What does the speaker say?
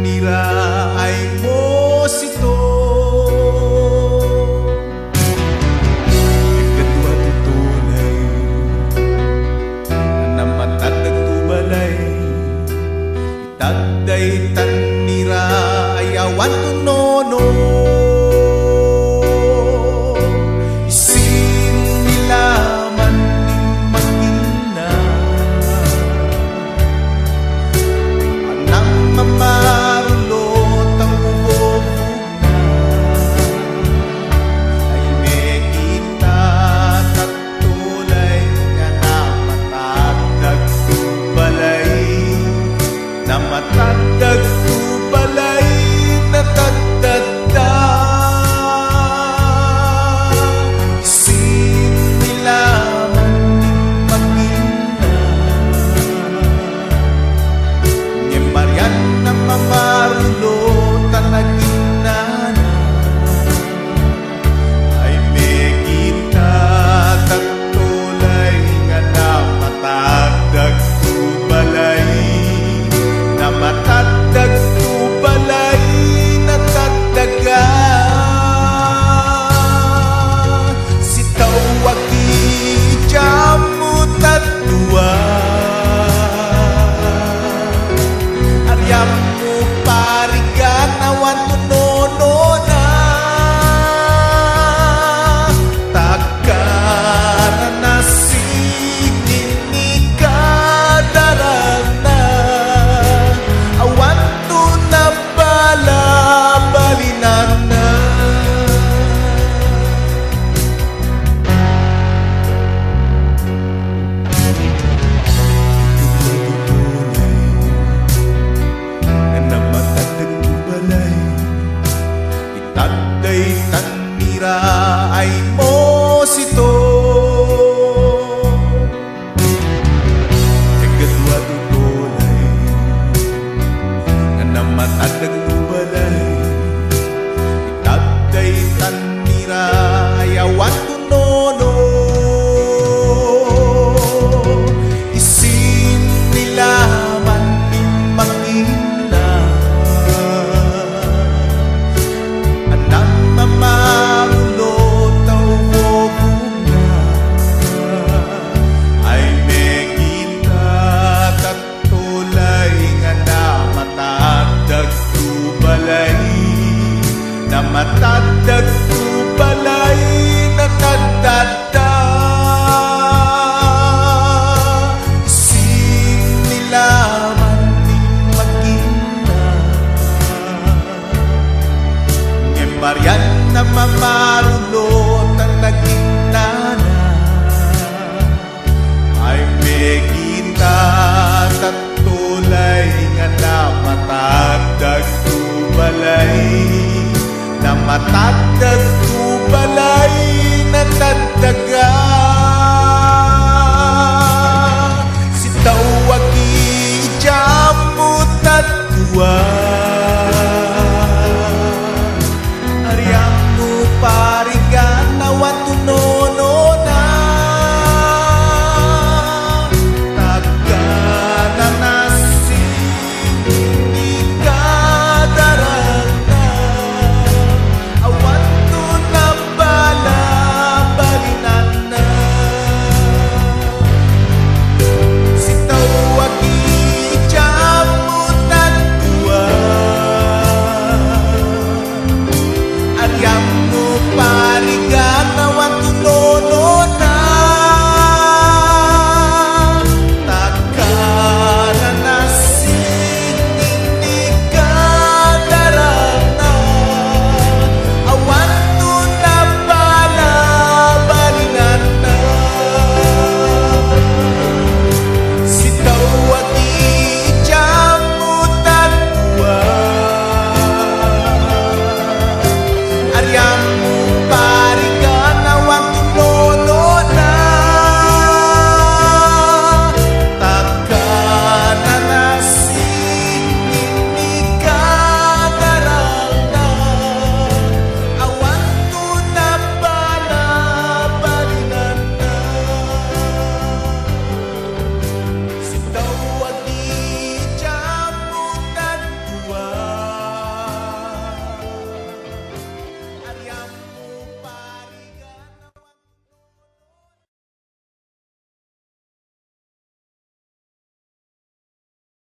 Taniraay mo sito Ikadwa tutulay Na matatag tubalay Itagday taniraay awan tunono Isin nila man magina Anang mamarulot ang ubog-ubog ay may kita tatulay nga namatagdag tubalay namatagdag tubalay natagdagda isin nila man magina ni Marian na mamarulot ang naginana ay may kita tatulay nga namatagdag tubalay namatagdag tubalay natagdaga si tawagi jamu tatwa Aryamu parigan awan tunono na takara nasingin ni kadarana awan tu na bala balinana Itagday tanira ay mo